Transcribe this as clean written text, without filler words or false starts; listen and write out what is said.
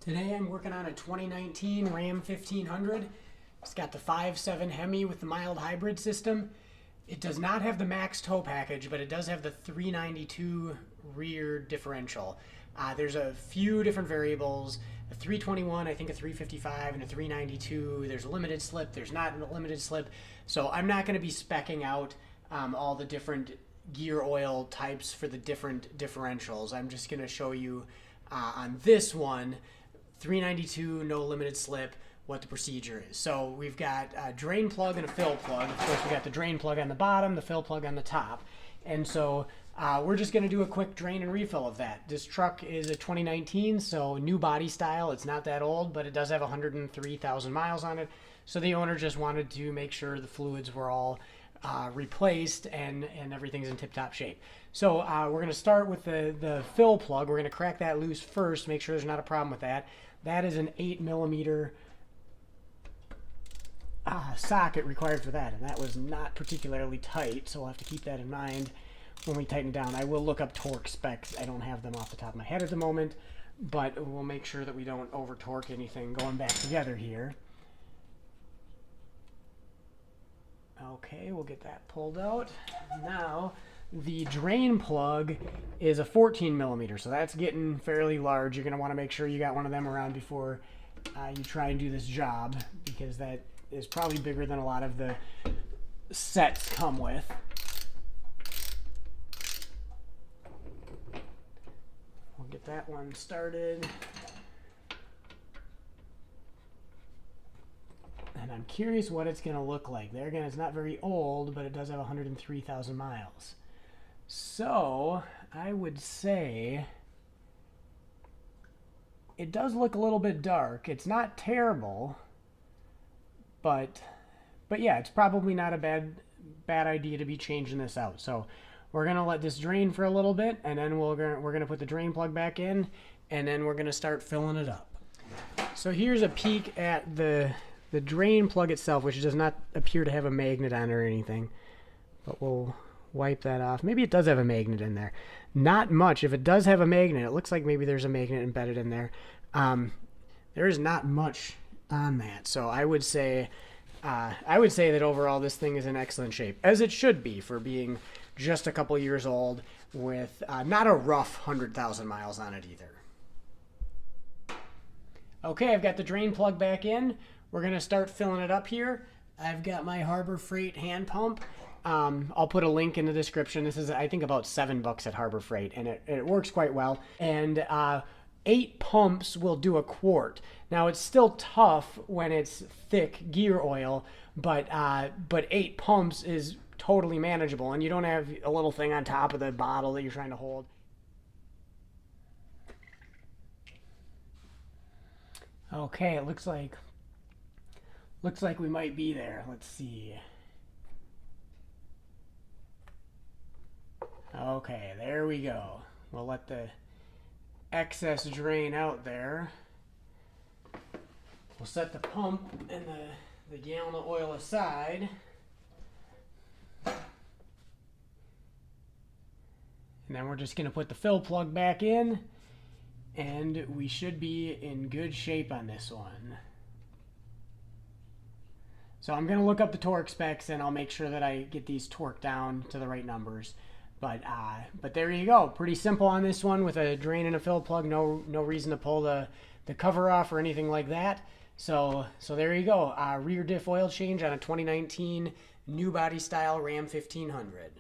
Today I'm working on a 2019 Ram 1500. It's got the 5.7 Hemi with the mild hybrid system. It does not have the max tow package, but it does have the 392 rear differential. There's a few different variables, a 321, I think a 355, and a 392. There's a limited slip, there's not a limited slip. So I'm not going to be speccing out all the different gear oil types for the different differentials. I'm just going to show you on this one, 392, no limited slip, what the procedure is. So we've got a drain plug and a fill plug. Of course, we got the drain plug on the bottom, the fill plug on the top. And so we're just going to do a quick drain and refill of that. This truck is a 2019, so new body style. It's not that old, but it does have 103,000 miles on it. So the owner just wanted to make sure the fluids were all replaced and everything's in tip-top shape. So we're going to start with the fill plug. We're going to crack that loose first, make sure there's not a problem with that. That is an 8mm socket required for that, and that was not particularly tight, so we'll have to keep that in mind when we tighten down. I will look up torque specs. I don't have them off the top of my head at the moment, but we'll make sure that we don't over torque anything going back together here. Okay, we'll get that pulled out. Now, the drain plug is a 14mm, so that's getting fairly large. You're going to want to make sure you got one of them around before you try and do this job, because that is probably bigger than a lot of the sets come with. We'll get that one started. And I'm curious what it's going to look like. There again, it's not very old, but it does have 103,000 miles. So I would say it does look a little bit dark. It's not terrible, but yeah, it's probably not a bad idea to be changing this out. So we're gonna let this drain for a little bit, and then we're gonna put the drain plug back in, and then we're gonna start filling it up. So here's a peek at the drain plug itself, which does not appear to have a magnet on it or anything, but we'll wipe that off. Maybe it does have a magnet in there. Not much. If it does have a magnet, it looks like maybe there's a magnet embedded in there. There is not much on that, so I would say that overall this thing is in excellent shape, as it should be for being just a couple years old, with not a rough 100,000 miles on it either. Okay, I've got the drain plug back in. We're going to start filling it up here. I've got my Harbor Freight hand pump. I'll put a link in the description. This is, I think, about $7 at Harbor Freight, and it works quite well. And 8 pumps will do a quart. Now, it's still tough when it's thick gear oil, but 8 pumps is totally manageable, and you don't have a little thing on top of the bottle that you're trying to hold. Okay, it looks like we might be there. Let's see. Okay, there we go. We'll let the excess drain out there. We'll set the pump and the gallon of oil aside. And then we're just going to put the fill plug back in, and we should be in good shape on this one. So I'm going to look up the torque specs, and I'll make sure that I get these torqued down to the right numbers. But there you go. Pretty simple on this one with a drain and a fill plug. No reason to pull the cover off or anything like that. So there you go. Rear diff oil change on a 2019 new body style Ram 1500.